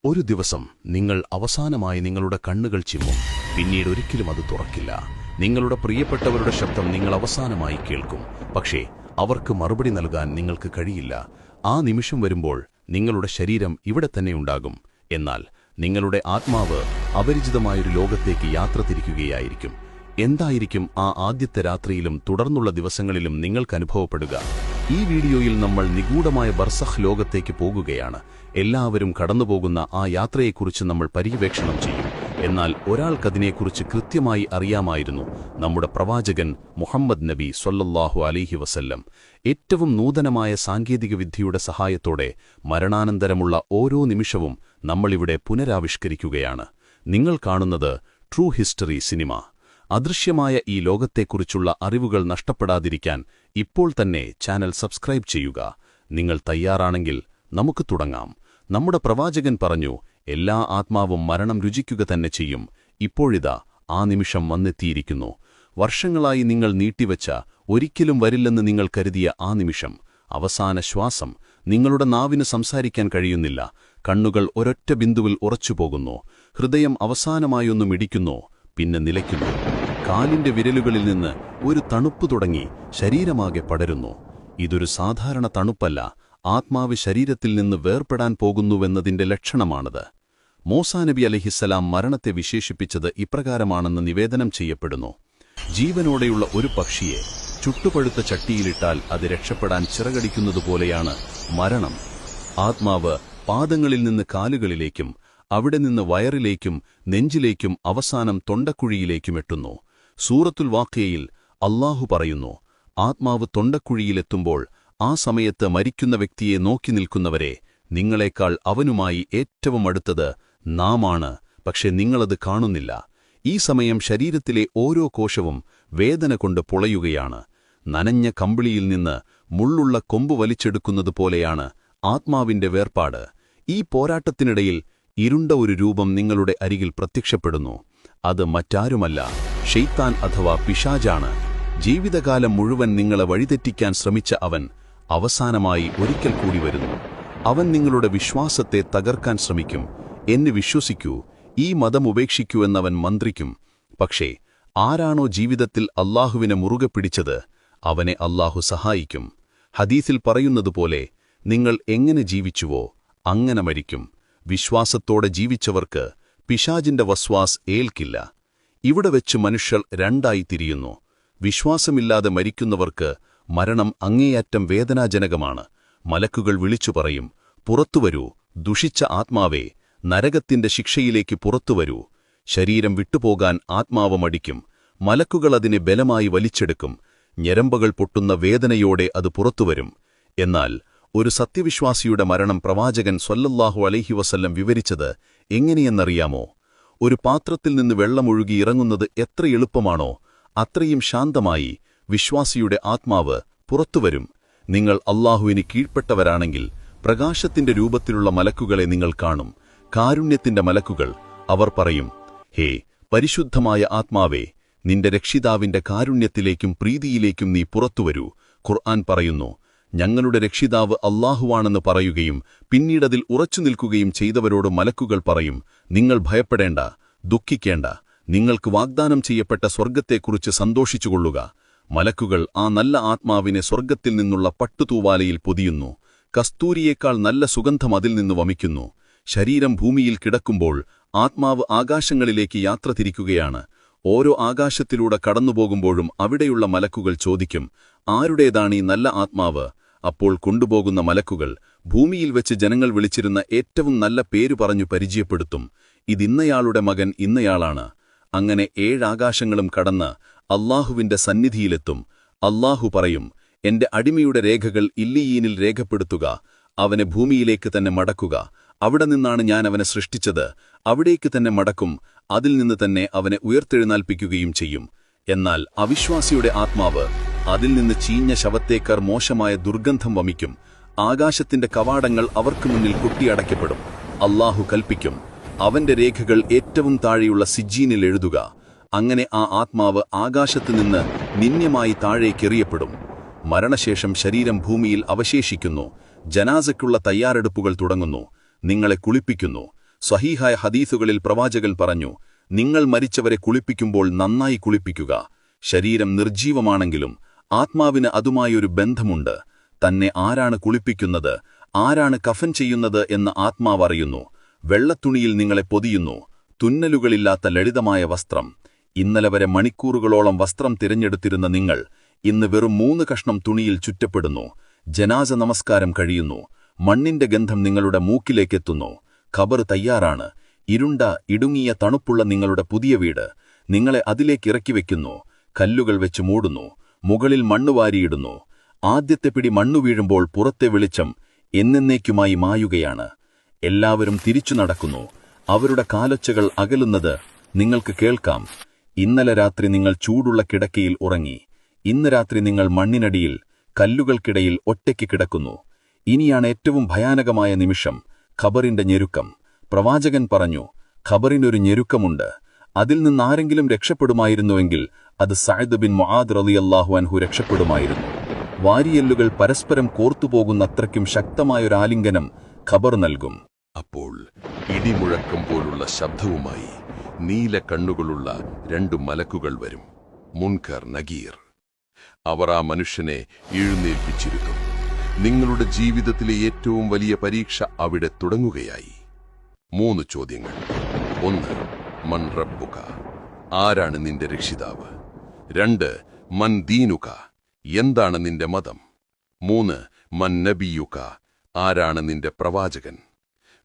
ഒരു ദിവസം നിങ്ങൾ അവസാനമായി നിങ്ങളുടെ കണ്ണുകൾ ചിമ്മും. പിന്നീട് ഒരിക്കലും അത് തുറക്കില്ല. നിങ്ങളുടെ പ്രിയപ്പെട്ടവരുടെ ശബ്ദം നിങ്ങൾ അവസാനമായി കേൾക്കും. പക്ഷേ അവർക്ക് മറുപടി നൽകാൻ നിങ്ങൾക്ക് കഴിയില്ല. ആ നിമിഷം വരുമ്പോൾ നിങ്ങളുടെ ശരീരം ഇവിടെ തന്നെ ഉണ്ടാകും. എന്നാൽ നിങ്ങളുടെ ആത്മാവ് അപരിചിതമായൊരു ലോകത്തേക്ക് യാത്ര തിരിക്കുകയായിരിക്കും. എന്തായിരിക്കും ആ ആദ്യത്തെ രാത്രിയിലും തുടർന്നുള്ള ദിവസങ്ങളിലും നിങ്ങൾക്ക് അനുഭവപ്പെടുക? ഈ വീഡിയോയിൽ നമ്മൾ നിഗൂഢമായ ബർസഖ് ലോകത്തേക്ക് പോകുകയാണ്. എല്ലാവരും കടന്നുപോകുന്ന ആ യാത്രയെക്കുറിച്ച് നമ്മൾ പര്യവേക്ഷണം ചെയ്യും. എന്നാൽ ഒരാൾക്കതിനെക്കുറിച്ച് കൃത്യമായി അറിയാമായിരുന്നു: നമ്മുടെ പ്രവാചകൻ മുഹമ്മദ് നബി സ്വല്ലല്ലാഹു അലൈഹി വസല്ലം. ഏറ്റവും നൂതനമായ സാങ്കേതികവിദ്യയുടെ സഹായത്തോടെ മരണാനന്തരമുള്ള ഓരോ നിമിഷവും നമ്മളിവിടെ പുനരാവിഷ്കരിക്കുകയാണ്. നിങ്ങൾ കാണുന്നത് ട്രൂ ഹിസ്റ്ററി സിനിമ. അദൃശ്യമായ ഈ ലോകത്തെക്കുറിച്ചുള്ള അറിവുകൾ നഷ്ടപ്പെടാതിരിക്കാൻ ഇപ്പോൾ തന്നെ ചാനൽ സബ്സ്ക്രൈബ് ചെയ്യുക. നിങ്ങൾ തയ്യാറാണെങ്കിൽ നമുക്ക് തുടങ്ങാം. നമ്മുടെ പ്രവാചകൻ പറഞ്ഞു, എല്ലാ ആത്മാവും മരണം രുചിക്കുക തന്നെ ചെയ്യും. ഇപ്പോഴിതാ ആ നിമിഷം വന്നെത്തിയിരിക്കുന്നു. വർഷങ്ങളായി നിങ്ങൾ നീട്ടിവെച്ച, ഒരിക്കലും വരില്ലെന്ന് നിങ്ങൾ കരുതിയ ആ നിമിഷം, അവസാന ശ്വാസം. നിങ്ങളുടെ നാവിന് സംസാരിക്കാൻ കഴിയുന്നില്ല. കണ്ണുകൾ ഒരൊറ്റ ബിന്ദുവിൽ ഉറച്ചുപോകുന്നു. ഹൃദയം അവസാനമായൊന്നും ഇടിക്കുന്നു, പിന്നെ നിലയ്ക്കുന്നു. കാലിന്റെ വിരലുകളിൽ നിന്ന് ഒരു തണുപ്പ് തുടങ്ങി ശരീരമാകെ പടരുന്നു. ഇതൊരു സാധാരണ തണുപ്പല്ല, ആത്മാവ് ശരീരത്തിൽ നിന്ന് വേർപെടാൻ പോകുന്നുവെന്നതിന്റെ ലക്ഷണമാണത്. മൂസാ നബി അലൈഹിസ്സലാം മരണത്തെ വിശേഷിപ്പിച്ചത് ഇപ്രകാരമാണെന്ന് നിവേദനം ചെയ്യപ്പെടുന്നു: ജീവനോടെയുള്ള ഒരു പക്ഷിയെ ചുട്ടുപഴുത്ത ചട്ടിയിലിട്ടാൽ അത് രക്ഷപ്പെടാൻ ചിറകടിക്കുന്നതുപോലെയാണ് മരണം. ആത്മാവ് പാദങ്ങളിൽ നിന്ന് കാലുകളിലേക്കും, അവിടെ നിന്ന് വയറിലേക്കും, നെഞ്ചിലേക്കും, അവസാനം തൊണ്ടക്കുഴിയിലേക്കും എത്തുന്നു. സൂറത്തുൽ വാഖിയയിൽ അല്ലാഹു പറയുന്നു: ആത്മാവ് തൊണ്ടക്കുഴിയിലെത്തുമ്പോൾ ആ സമയത്ത് മരിക്കുന്ന വ്യക്തിയെ നോക്കി നിൽക്കുന്നവരെ, നിങ്ങളെക്കാൾ അവനുമായി ഏറ്റവും അടുത്തത് നാമാണ്, പക്ഷെ നിങ്ങളത് കാണുന്നില്ല. ഈ സമയം ശരീരത്തിലെ ഓരോ കോശവും വേദന കൊണ്ട് പൊളയുകയാണ്. നനഞ്ഞ കമ്പിളിയിൽ നിന്ന് മുള്ളുള്ള കൊമ്പ് വലിച്ചെടുക്കുന്നതുപോലെയാണ് ആത്മാവിന്റെ വേർപാട്. ഈ പോരാട്ടത്തിനിടയിൽ ഇരുണ്ട ഒരു രൂപം നിങ്ങളുടെ അരികിൽ പ്രത്യക്ഷപ്പെടുന്നു. അത് മറ്റാരുമല്ല, ഷെയ്ത്താൻ അഥവാ പിശാചാണ്. ജീവിതകാലം മുഴുവൻ നിങ്ങളെ വഴിതെറ്റിക്കാൻ ശ്രമിച്ച അവൻ അവസാനമായി ഒരിക്കൽ കൂടി വരുന്നു. അവൻ നിങ്ങളുടെ വിശ്വാസത്തെ തകർക്കാൻ ശ്രമിക്കും. എന്നെ വിശ്വസിക്കൂ, ഈ മതം ഉപേക്ഷിക്കൂ എന്നവൻ മന്ത്രിക്കും. പക്ഷേ ആരാണോ ജീവിതത്തിൽ അല്ലാഹുവിനെ മുറുകെ പിടിച്ചത്, അവനെ അല്ലാഹു സഹായിക്കും. ഹദീസിൽ പറയുന്നതുപോലെ, നിങ്ങൾ എങ്ങനെ ജീവിച്ചുവോ അങ്ങനെ മരിക്കും. വിശ്വാസത്തോടെ ജീവിച്ചവർക്ക് പിശാചിന്റെ വസ്വാസ് ഏൽക്കില്ല. ഇവിടെ വെച്ച് മനുഷ്യർ രണ്ടായി തിരിയുന്നു. വിശ്വാസമില്ലാതെ മരിക്കുന്നവർക്ക് മരണം അങ്ങേയറ്റം വേദനാജനകമാണ്. മലക്കുകൾ വിളിച്ചു പറയും: പുറത്തുവരൂ, ദുഷിച്ച ആത്മാവേ, നരകത്തിന്റെ ശിക്ഷയിലേക്ക് പുറത്തുവരൂ. ശരീരം വിട്ടുപോകാൻ ആത്മാവ് മടിക്കും. മലക്കുകൾ അതിനെ ബലമായി വലിച്ചെടുക്കും. ഞരമ്പുകൾ പൊട്ടുന്ന വേദനയോടെ അത് പുറത്തുവരും. എന്നാൽ ഒരു സത്യവിശ്വാസിയുടെ മരണം പ്രവാചകൻ സ്വല്ലല്ലാഹു അലൈഹി വസല്ലം വിവരിച്ചത് എങ്ങനെയെന്നറിയാമോ? ഒരു പാത്രത്തിൽ നിന്ന് വെള്ളമൊഴുകി ഇറങ്ങുന്നത് എത്ര എളുപ്പമാണോ, അത്രയും ശാന്തമായി വിശ്വാസിയുടെ ആത്മാവ് പുറത്തുവരും. നിങ്ങൾ അല്ലാഹുവിന് കീഴ്പ്പെട്ടവരാണെങ്കിൽ പ്രകാശത്തിന്റെ രൂപത്തിലുള്ള മലക്കുകളെ നിങ്ങൾ കാണും. കാരുണ്യത്തിന്റെ മലക്കുകൾ. അവർ പറയും: ഹേ പരിശുദ്ധമായ ആത്മാവേ, നിന്റെ രക്ഷിതാവിന്റെ കാരുണ്യത്തിലേക്കും പ്രീതിയിലേക്കും നീ പുറത്തുവരൂ. ഖുർആൻ പറയുന്നു: ഞങ്ങളുടെ രക്ഷിതാവ് അല്ലാഹുവാണെന്ന് പറയുകയും പിന്നീടതിൽ ഉറച്ചു നിൽക്കുകയും ചെയ്തവരോട് മലക്കുകൾ പറയും: നിങ്ങൾ ഭയപ്പെടേണ്ട, ദുഃഖിക്കേണ്ട. നിങ്ങൾക്ക് വാഗ്ദാനം ചെയ്യപ്പെട്ട സ്വർഗ്ഗത്തെക്കുറിച്ച് സന്തോഷിച്ചുകൊള്ളുക. മലക്കുകൾ ആ നല്ല ആത്മാവിനെ സ്വർഗ്ഗത്തിൽ നിന്നുള്ള പട്ടുതൂവാലയിൽ പൊതിയുന്നു. കസ്തൂരിയേക്കാൾ നല്ല സുഗന്ധം അതിൽ നിന്ന് വമിക്കുന്നു. ശരീരം ഭൂമിയിൽ കിടക്കുമ്പോൾ ആത്മാവ് ആകാശങ്ങളിലേക്ക് യാത്ര തിരിക്കുകയാണ്. ഓരോ ആകാശത്തിലൂടെ കടന്നുപോകുമ്പോഴും അവിടെയുള്ള മലക്കുകൾ ചോദിക്കും: ആരുടേതാണീ നല്ല ആത്മാവ്? അപ്പോൾ കൊണ്ടുപോകുന്ന മലക്കുകൾ ഭൂമിയിൽ വെച്ച് ജനങ്ങൾ വിളിച്ചിരുന്ന ഏറ്റവും നല്ല പേരു പറഞ്ഞു പരിചയപ്പെടുത്തും: ഇതിന്നയാളുടെ മകൻ ഇന്നയാളാണ്. അങ്ങനെ 7 ആകാശങ്ങളും കടന്ന് അല്ലാഹുവിന്റെ സന്നിധിയിലെത്തും. അല്ലാഹു പറയും: എന്റെ അടിമയുടെ രേഖകൾ ഇല്ലിയീനിൽ രേഖപ്പെടുത്തുക. അവനെ ഭൂമിയിലേക്ക് തന്നെ മടക്കുക. അവിടെ നിന്നാണ് ഞാൻ അവനെ സൃഷ്ടിച്ചത്. അവിടേക്ക് തന്നെ മടക്കും. അതിൽ നിന്ന് തന്നെ അവനെ ഉയർത്തെഴുന്നേൽപ്പിക്കുകയും ചെയ്യും. എന്നാൽ അവിശ്വാസിയുടെ ആത്മാവ് അതിൽ നിന്ന് ചീഞ്ഞ ശവത്തേക്കാർ മോശമായ ദുർഗന്ധം വമിക്കും. ആകാശത്തിന്റെ കവാടങ്ങൾ അവർക്ക് മുന്നിൽ കൊട്ടിയടയ്ക്കപ്പെടും. അല്ലാഹു കൽപ്പിക്കും: അവന്റെ രേഖകൾ ഏറ്റവും താഴെയുള്ള സിജ്ജീനിൽ എഴുതുക. അങ്ങനെ ആ ആത്മാവ് ആകാശത്തുനിന്ന് നിന്ദ്യമായി താഴേക്കെറിയപ്പെടും. മരണശേഷം ശരീരം ഭൂമിയിൽ അവശേഷിക്കുന്നു. ജനാസയ്ക്കുള്ള തയ്യാറെടുപ്പുകൾ തുടങ്ങുന്നു. നിങ്ങളെ കുളിപ്പിക്കുന്നു. സ്വഹീഹായ ഹദീസുകളിൽ പ്രവാചകൻ പറഞ്ഞു, നിങ്ങൾ മരിച്ചവരെ കുളിപ്പിക്കുമ്പോൾ നന്നായി കുളിപ്പിക്കുക. ശരീരം നിർജീവമാണെങ്കിലും ആത്മാവിന് അതുമായൊരു ബന്ധമുണ്ട്. തന്നെ ആരാണ് കുളിപ്പിക്കുന്നത്, ആരാണ് കഫൻ ചെയ്യുന്നത് എന്ന് ആത്മാവ് അറിയുന്നു. വെള്ളത്തുണിയിൽ നിങ്ങളെ പൊതിയുന്നു, തുന്നലുകളില്ലാത്ത ലളിതമായ വസ്ത്രം. ഇന്നലെ വരെ മണിക്കൂറുകളോളം വസ്ത്രം തിരഞ്ഞെടുത്തിരുന്ന നിങ്ങൾ ഇന്ന് വെറും 3 കഷ്ണം തുണിയിൽ ചുറ്റപ്പെടുന്നു. ജനാസ നമസ്കാരം കഴിയുന്നു. മണ്ണിന്റെ ഗന്ധം നിങ്ങളുടെ മൂക്കിലേക്കെത്തുന്നു. ഖബർ തയ്യാറാണ്. ഇരുണ്ട ഇടുങ്ങിയ തണുപ്പുള്ള നിങ്ങളുടെ പുതിയ വീട്. നിങ്ങളെ അതിലേക്ക് ഇറക്കിവെക്കുന്നു. കല്ലുകൾ വെച്ച് മൂടുന്നു. മുകളിൽ മണ്ണ് വാരിയിടുന്നു. ആദ്യത്തെ പിടി മണ്ണു വീഴുമ്പോൾ പുറത്തെ വെളിച്ചം എന്നേക്കുമായി മായുകയാണ്. എല്ലാവരും തിരിച്ചു നടക്കുന്നു. അവരുടെ കാലൊച്ചകൾ അകലുന്നത് നിങ്ങൾക്ക് കേൾക്കാം. ഇന്നലെ രാത്രി നിങ്ങൾ ചൂടുള്ള കിടക്കയിൽ ഉറങ്ങി. ഇന്ന് രാത്രി നിങ്ങൾ മണ്ണിനടിയിൽ കല്ലുകൾക്കിടയിൽ ഒറ്റയ്ക്ക് കിടക്കുന്നു. ഇനിയാണ് ഏറ്റവും ഭയാനകമായ നിമിഷം, ഖബറിന്റെ ഞെരുക്കം. പ്രവാചകൻ പറഞ്ഞു, ഖബറിനൊരു ഞെരുക്കമുണ്ട്. അതിൽ നിന്നാരെങ്കിലും രക്ഷപ്പെടുമായിരുന്നുവെങ്കിൽ അത് സഅദ് ബിൻ മുആദ് റളിയല്ലാഹു അൻഹു രക്ഷപ്പെടുമായിരുന്നു. വാരിയെല്ലുകൾ പരസ്പരം കോർത്തുപോകുന്നത്രയ്ക്കും ശക്തമായൊരാലിംഗനം ഖബർ നൽകും. അപ്പോൾ ഇടിമുഴക്കം പോലുള്ള ശബ്ദവുമായി നീല കണ്ണുകളുള്ള 2 മലക്കുകൾ വരും, മുൻകർ നഗീർ. അവർ ആ മനുഷ്യനെ എഴുന്നേൽപ്പിച്ചിരുത്തും. നിങ്ങളുടെ ജീവിതത്തിലെ ഏറ്റവും വലിയ പരീക്ഷ അവിടെ തുടങ്ങുകയായി. 3 ചോദ്യങ്ങൾ. 1. മൻ റബ്ബുക, ആരാണ് നിന്റെ രക്ഷിതാവ്? 2. മൻ ദീനുക, എന്താണ് നിന്റെ മതം? 3. മൻ നബിയുക, ആരാണ് നിന്റെ പ്രവാചകൻ?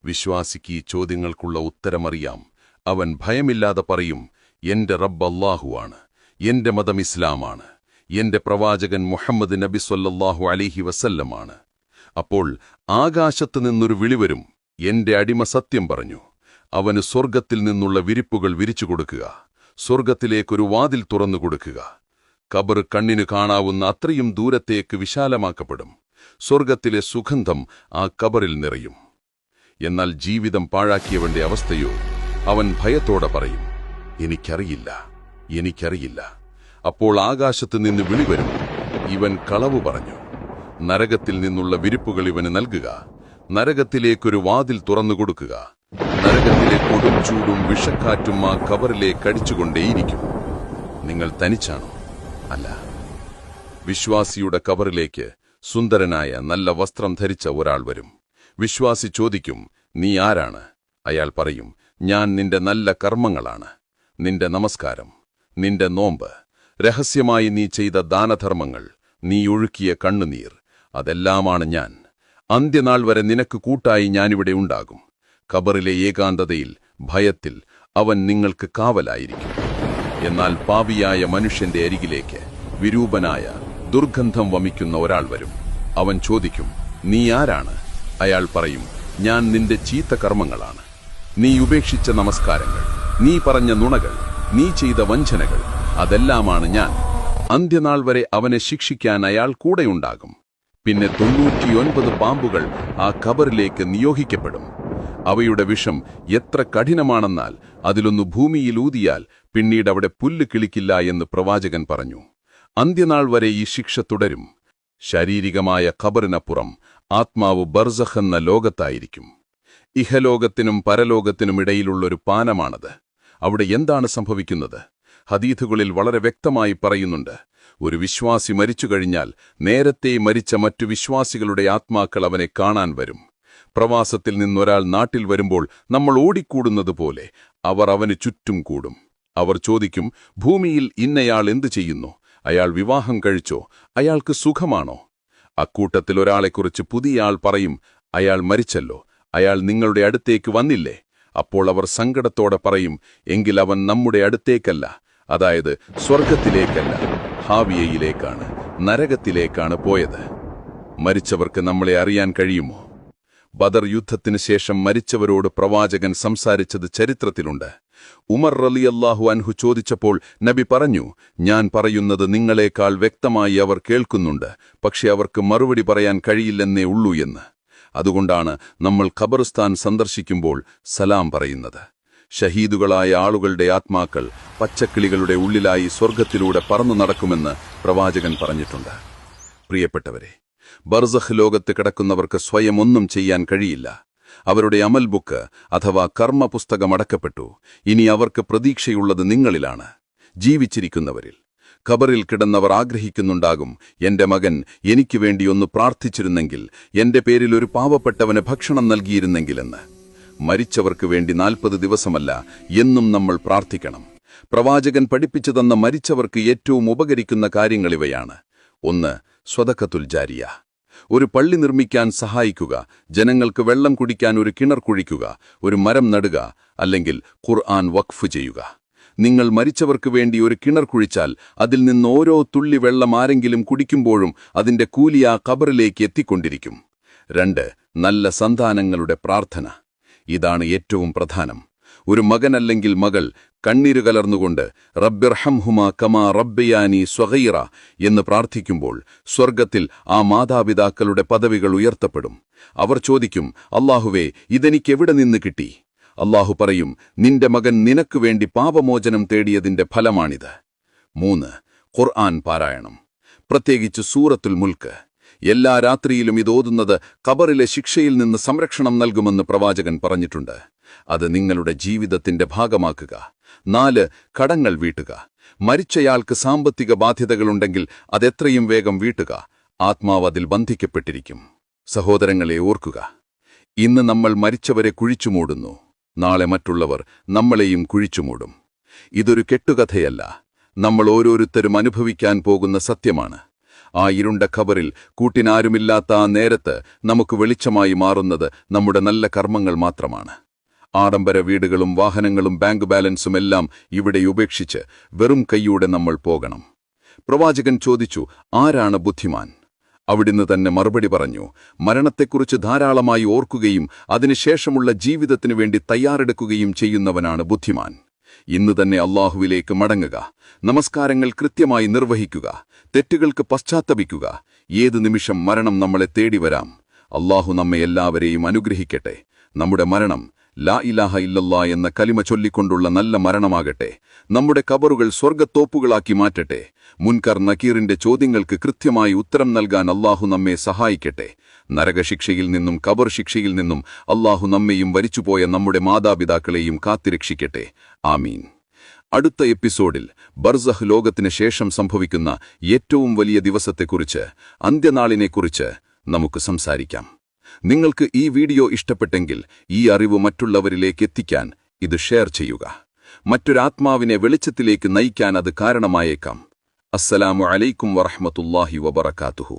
വിശ്വാസിക്ക് ഈ ചോദ്യങ്ങൾക്കുള്ള ഉത്തരമറിയാം. അവൻ ഭയമില്ലാതെ പറയും, എന്റെ റബ്ബ് അല്ലാഹുവാണ്, എന്റെ മതം ഇസ്ലാമാണ്, എന്റെ പ്രവാചകൻ മുഹമ്മദ് നബി സ്വല്ലല്ലാഹു അലൈഹി വസല്ലമാണ്. അപ്പോൾ ആകാശത്തു നിന്നൊരു വിളിവരും, എന്റെ അടിമ സത്യം പറഞ്ഞു. അവന് സ്വർഗത്തിൽ നിന്നുള്ള വിരിപ്പുകൾ വിരിച്ചു കൊടുക്കുക, സ്വർഗത്തിലേക്കൊരു വാതിൽ തുറന്നു കൊടുക്കുക. ഖബർ കണ്ണിനു കാണാവുന്ന അത്രയും ദൂരത്തേക്ക് വിശാലമാക്കപ്പെടും. സ്വർഗത്തിലെ സുഗന്ധം ആ ഖബറിൽ നിറയും. എന്നാൽ ജീവിതം പാഴാക്കിയവന്റെ അവസ്ഥയോ? അവൻ ഭയത്തോടെ പറയും, എനിക്കറിയില്ല, എനിക്കറിയില്ല. അപ്പോൾ ആകാശത്തു നിന്ന് വിളിവരും, ഇവൻ കളവു പറഞ്ഞു. നരകത്തിൽ നിന്നുള്ള വിരിപ്പുകൾ ഇവന് നൽകുക, നരകത്തിലേക്കൊരു വാതിൽ തുറന്നുകൊടുക്കുക. നരകത്തിലെ കൊടും ചൂടും വിഷക്കാറ്റും ആ ഖബറിലേക്ക് അടിച്ചുകൊണ്ടേയിരിക്കും. നിങ്ങൾ തനിച്ചാണോ? അല്ല. വിശ്വാസിയുടെ ഖബറിലേക്ക് സുന്ദരനായ നല്ല വസ്ത്രം ധരിച്ച ഒരാൾ വരും. വിശ്വാസി ചോദിക്കും, നീ ആരാണ്? അയാൾ പറയും, ഞാൻ നിന്റെ നല്ല കർമ്മങ്ങളാണ്, നിന്റെ നമസ്കാരം, നിന്റെ നോമ്പ്, രഹസ്യമായി നീ ചെയ്ത ദാനധർമ്മങ്ങൾ, നീ ഒഴുക്കിയ കണ്ണുനീർ, അതെല്ലാമാണ് ഞാൻ. അന്ത്യനാൾ വരെ നിനക്ക് കൂട്ടായി ഞാനിവിടെ ഉണ്ടാകും. ഖബറിലെ ഏകാന്തതയിൽ, ഭയത്തിൽ അവൻ നിങ്ങൾക്ക് കാവലായിരിക്കും. എന്നാൽ പാപിയായ മനുഷ്യന്റെ അരികിലേക്ക് വിരൂപനായ ദുർഗന്ധം വമിക്കുന്ന ഒരാൾ വരും. അവൻ ചോദിക്കും, നീ ആരാണ്? അയാൾ പറയും, ഞാൻ നിന്റെ ചീത്ത കർമ്മങ്ങളാണ്, നീ ഉപേക്ഷിച്ച നമസ്കാരങ്ങൾ, നീ പറഞ്ഞ നുണകൾ, നീ ചെയ്ത വഞ്ചനകൾ, അതെല്ലാമാണ് ഞാൻ. അന്ത്യനാൾ വരെ അവനെ ശിക്ഷിക്കാൻ അയാൾ കൂടെയുണ്ടാകും. പിന്നെ 99 പാമ്പുകൾ ആ ഖബറിലേക്ക് നിയോഗിക്കപ്പെടും. അവയുടെ വിഷം എത്ര കഠിനമാണെന്നാൽ അതിലൊന്ന് ഭൂമിയിൽ ഊതിയാൽ പിന്നീട് അവിടെ പുല്ല് കിളിക്കില്ല എന്ന് പ്രവാചകൻ പറഞ്ഞു. അന്ത്യനാൾ വരെ ഈ ശിക്ഷ തുടരും. ശാരീരികമായ ഖബറിനപ്പുറം ആത്മാവ് ബർസഖ് എന്ന ലോകത്തായിരിക്കും. ഇഹലോകത്തിനും പരലോകത്തിനുമിടയിലുള്ളൊരു പാനമാണത്. അവിടെ എന്താണ് സംഭവിക്കുന്നത്? ഹദീഥുകളിൽ വളരെ വ്യക്തമായി പറയുന്നുണ്ട്. ഒരു വിശ്വാസി മരിച്ചു കഴിഞ്ഞാൽ നേരത്തെ മരിച്ച മറ്റു വിശ്വാസികളുടെ ആത്മാക്കൾ അവനെ കാണാൻ വരും. പ്രവാസത്തിൽ നിന്നൊരാൾ നാട്ടിൽ വരുമ്പോൾ നമ്മൾ ഓടിക്കൂടുന്നത് പോലെ അവർ അവന് ചുറ്റും കൂടും. അവർ ചോദിക്കും, ഭൂമിയിൽ ഇന്നയാൾ എന്തു ചെയ്യുന്നു? അയാൾ വിവാഹം കഴിച്ചോ? അയാൾക്ക് സുഖമാണോ? അക്കൂട്ടത്തിൽ ഒരാളെക്കുറിച്ച് പുതിയ ആൾ പറയും, അയാൾ മരിച്ചല്ലോ, അയാൾ നിങ്ങളുടെ അടുത്തേക്ക് വന്നില്ലേ? അപ്പോൾ അവർ സങ്കടത്തോടെ പറയും, എങ്കിൽ അവൻ നമ്മുടെ അടുത്തേക്കല്ല, അതായത് സ്വർഗത്തിലേക്കല്ല, ഹാവിയയിലേക്കാണ്, നരകത്തിലേക്കാണ് പോയത്. മരിച്ചവർക്ക് നമ്മളെ അറിയാൻ കഴിയുമോ? ബദർ യുദ്ധത്തിനു ശേഷം മരിച്ചവരോട് പ്രവാചകൻ സംസാരിച്ചത് ചരിത്രത്തിലുണ്ട്. ഉമർ റളിയല്ലാഹു അൻഹു ചോദിച്ചപ്പോൾ നബി പറഞ്ഞു, ഞാൻ പറയുന്നത് നിങ്ങളെക്കാൾ വ്യക്തമായി അവർ കേൾക്കുന്നുണ്ട്, പക്ഷെ അവർക്ക് മറുപടി പറയാൻ കഴിയില്ലെന്നേ ഉള്ളൂ എന്ന്. അതുകൊണ്ടാണ് നമ്മൾ ഖബർസ്ഥാൻ സന്ദർശിക്കുമ്പോൾ സലാം പറയുന്നത്. ഷഹീദുകളായ ആളുകളുടെ ആത്മാക്കൾ പച്ചക്കിളികളുടെ ഉള്ളിലായി സ്വർഗത്തിലൂടെ പറന്നു നടക്കുമെന്ന് പ്രവാചകൻ പറഞ്ഞിട്ടുണ്ട്. പ്രിയപ്പെട്ടവരെ, ബർസഖ് ലോകത്ത് കിടക്കുന്നവർക്ക് സ്വയം ഒന്നും ചെയ്യാൻ കഴിയില്ല. അവരുടെ അമൽ ബുക്ക് അഥവാ കർമ്മപുസ്തകം അടക്കപ്പെട്ടു. ഇനി അവർക്ക് പ്രതീക്ഷയുള്ളത് നിങ്ങളിലാണ്, ജീവിച്ചിരിക്കുന്നവരിൽ. ഖബറിൽ കിടന്നവർ ആഗ്രഹിക്കുന്നുണ്ടാകും, എന്റെ മകൻ എനിക്കു വേണ്ടി ഒന്ന് പ്രാർത്ഥിച്ചിരുന്നെങ്കിൽ, എന്റെ പേരിൽ ഒരു പാവപ്പെട്ടവന് ഭക്ഷണം നൽകിയിരുന്നെങ്കിലെന്ന്. മരിച്ചവർക്ക് വേണ്ടി 40 ദിവസമല്ല, എന്നും നമ്മൾ പ്രാർത്ഥിക്കണം. പ്രവാചകൻ പഠിപ്പിച്ചു തന്ന മരിച്ചവർക്ക് ഏറ്റവും ഉപകരിക്കുന്ന കാര്യങ്ങളിവയാണ്. 1. സ്വദഖത്തുൽ ജാരിയ. ഒരു പള്ളി നിർമ്മിക്കാൻ സഹായിക്കുക, ജനങ്ങൾക്ക് വെള്ളം കുടിക്കാൻ ഒരു കിണർ കുഴിക്കുക, ഒരു മരം നടുക, അല്ലെങ്കിൽ ഖുർആൻ വഖഫ് ചെയ്യുക. നിങ്ങൾ മരിച്ചവർക്ക് വേണ്ടി ഒരു കിണർ കുഴിച്ചാൽ അതിൽ നിന്ന് ഓരോ തുള്ളി വെള്ളം ആരെങ്കിലും കുടിക്കുമ്പോഴും അതിന്റെ കൂലി ആ ഖബറിലേക്ക് എത്തിക്കൊണ്ടിരിക്കും. 2. നല്ല സന്താനങ്ങളുടെ പ്രാർത്ഥന. ഇതാണ് ഏറ്റവും പ്രധാനം. ഒരു മകൻ അല്ലെങ്കിൽ മകൾ കണ്ണീര് കലർന്നുകൊണ്ട് റബ്ബിർഹംഹുമാ കമാ റബ്ബയാനി സ്വഗീറ എന്ന് പ്രാർത്ഥിക്കുമ്പോൾ സ്വർഗത്തിൽ ആ മാതാപിതാക്കളുടെ പദവികൾ ഉയർത്തപ്പെടും. അവർ ചോദിക്കും, അല്ലാഹുവേ, ഇതെനിക്കെവിടെ നിന്ന് കിട്ടി? അല്ലാഹു പറയും, നിന്റെ മകൻ നിനക്കു വേണ്ടി പാപമോചനം തേടിയതിന്റെ ഫലമാണിത്. 3. ഖുർആൻ പാരായണം, പ്രത്യേകിച്ച് സൂറത്തുൽ മുൽക്ക്. എല്ലാ രാത്രിയിലും ഇതോതുന്നത് ഖബറിലെ ശിക്ഷയിൽ നിന്ന് സംരക്ഷണം നൽകുമെന്ന് പ്രവാചകൻ പറഞ്ഞിട്ടുണ്ട്. അത് നിങ്ങളുടെ ജീവിതത്തിന്റെ ഭാഗമാക്കുക. 4. കടങ്ങൾ വീട്ടുക. മരിച്ചയാൾക്ക് സാമ്പത്തിക ബാധ്യതകളുണ്ടെങ്കിൽ അതെത്രയും വേഗം വീട്ടുക. ആത്മാവ് അതിൽ ബന്ധിക്കപ്പെട്ടിരിക്കും. സഹോദരങ്ങളെ ഓർക്കുക, ഇന്ന് നമ്മൾ മരിച്ചവരെ കുഴിച്ചുമൂടുന്നു, നാളെ മറ്റുള്ളവർ നമ്മളെയും കുഴിച്ചുമൂടും. ഇതൊരു കെട്ടുകഥയല്ല, നമ്മൾ ഓരോരുത്തരും അനുഭവിക്കാൻ പോകുന്ന സത്യമാണ്. ആ ഇരുണ്ട ഖബറിൽ കൂട്ടിനാരുമില്ലാത്ത ആ നേരത്ത് നമുക്ക് വെളിച്ചമായി മാറുന്നത് നമ്മുടെ നല്ല കർമ്മങ്ങൾ മാത്രമാണ്. ആഡംബര വീടുകളും വാഹനങ്ങളും ബാങ്ക് ബാലൻസും എല്ലാം ഇവിടെ ഉപേക്ഷിച്ച് വെറും കൈയോടെ നമ്മൾ പോകണം. പ്രവാചകൻ ചോദിച്ചു, ആരാണ് ബുദ്ധിമാൻ? അവിടുന്ന് തന്നെ മറുപടി പറഞ്ഞു, മരണത്തെക്കുറിച്ച് ധാരാളമായി ഓർക്കുകയും അതിനുശേഷമുള്ള ജീവിതത്തിനു വേണ്ടി തയ്യാറെടുക്കുകയും ചെയ്യുന്നവനാണ് ബുദ്ധിമാൻ. ഇന്ന് തന്നെ അല്ലാഹുവിലേക്ക് മടങ്ങുക, നമസ്കാരങ്ങൾ കൃത്യമായി നിർവഹിക്കുക, തെറ്റുകൾക്ക് പശ്ചാത്തപിക്കുക. ഏതു നിമിഷം മരണം നമ്മളെ തേടി വരാം. അല്ലാഹു നമ്മെ എല്ലാവരെയും അനുഗ്രഹിക്കട്ടെ. നമ്മുടെ മരണം ലാ ഇലാഹ ഇല്ലല്ലാ എന്ന കലിമ ചൊല്ലിക്കൊണ്ടുള്ള നല്ല മരണമാകട്ടെ. നമ്മുടെ ഖബറുകൾ സ്വർഗ്ഗത്തോപ്പുകളാക്കി മാറ്റട്ടെ. മുൻകർ നക്കീറിന്റെ ചോദ്യങ്ങൾക്ക് കൃത്യമായി ഉത്തരം നൽകാൻ അല്ലാഹു നമ്മെ സഹായിക്കട്ടെ. നരകശിക്ഷയിൽ നിന്നും ഖബർ ശിക്ഷയിൽ നിന്നും അല്ലാഹു നമ്മെയും വരിച്ചുപോയ നമ്മുടെ മാതാപിതാക്കളെയും കാത്തിരക്ഷിക്കട്ടെ. ആമീൻ. അടുത്ത എപ്പിസോഡിൽ ബർസഖ് ലോകത്തിന് ശേഷം സംഭവിക്കുന്ന ഏറ്റവും വലിയ ദിവസത്തെക്കുറിച്ച്, അന്ത്യനാളിനെക്കുറിച്ച് നമുക്ക് സംസാരിക്കാം. നിങ്ങൾക്ക് ഈ വീഡിയോ ഇഷ്ടപ്പെട്ടെങ്കിൽ ഈ അറിവ് മറ്റുള്ളവരിലേക്ക് എത്തിക്കാൻ ഇത് ഷെയർ ചെയ്യുക. മറ്റൊരാത്മാവിനെ വെളിച്ചത്തിലേക്ക് നയിക്കാൻ അത് കാരണമായേക്കാം. അസ്സലാമു അലൈക്കും വറഹ്മത്തുള്ളാഹി വബറകാതുഹു.